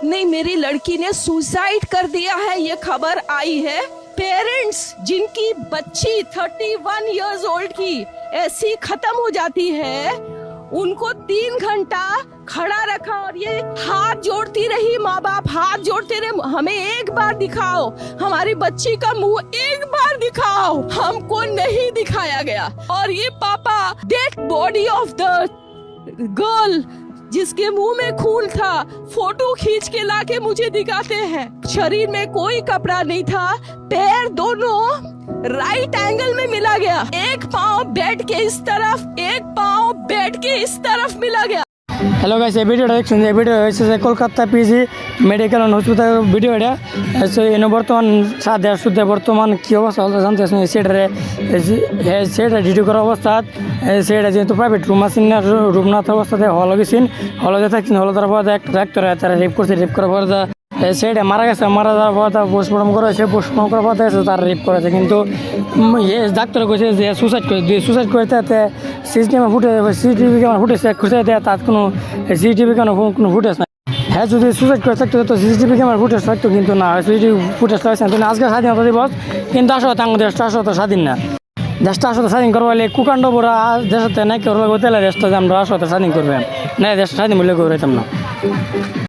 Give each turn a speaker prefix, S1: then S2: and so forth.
S1: नहीं, मेरी लड़की ने सुसाइड कर दिया है, ये खबर आई है। पेरेंट्स जिनकी बच्ची 31 इयर्स ओल्ड की ऐसी खत्म हो जाती है, उनको 3 घंटा खड़ा रखा और ये हाथ जोड़ती रही, माँ बाप हाथ जोड़ते रहे, हमें एक बार दिखाओ, हमारी बच्ची का मुंह एक बार दिखाओ। हमको नहीं दिखाया गया। और ये पापा dead body of the girl जिसके मुंह में खून था, फोटो खींच के लाके मुझे दिखाते हैं। शरीर में कोई कपड़ा नहीं था, पैर दोनों राइट एंगल में मिला गया, एक पाँव बेड के इस तरफ, एक पाँव बेड के इस तरफ मिला गया।
S2: হ্যালো গাইস, এই ভিডিওটা দেখছেন, এই ভিডিও হয়েছে যে Kolkata PG medical and hospital video. এটা এনে বর্তমান সাদের সুদে বর্তমান কী অবস্থা হলো জানতে সেটারে সেটা ডিউটি করা অবস্থাত সেটা যেহেতু প্রাইভেট রুম আছেন না, রুম না থাকা অবস্থাতে হল গেছেন, হলতে থাকছেন, হল তার পর একটা ডাক্তার তারা রেপ করছে, রেপ করার পর সেটা মারা গেছে, মারা যাওয়ার পর তার পোস্টমর্টম করা হয়েছে, পোস্টমর্টম করার পর দেখছে তার রেপ করেছে। কিন্তু ডাক্তার কইছে যে সুসাইড করে দিয়ে, সুসাইড করে তাতে সিসিটিভি ক্যামেরা ফুটেজ চেক করছে, তার কোনো সিসিটিভি ক্যামেরা কোনো ফুটেজ নাই। হ্যাঁ, যদি সুসাইড করে থাকতো তো সিসিটিভি ক্যামেরা ফুটেজ থাকতো, কিন্তু না, সিসিটিভি ফুটেজ থাকছে না। আজকে স্বাধীনতা দিবস, কিন্তু আসলে তাঙ্গ দেশটা আসলে স্বাধীন না। দেশটা আসলে স্বাধীন করবো হলে কুকাণ্ড পুরা দেশতে নাই কেউ তেলে দেশটা আমরা আসলে স্বাধীন করবে না, দেশটা স্বাধীন বলে কেউ রইতাম না।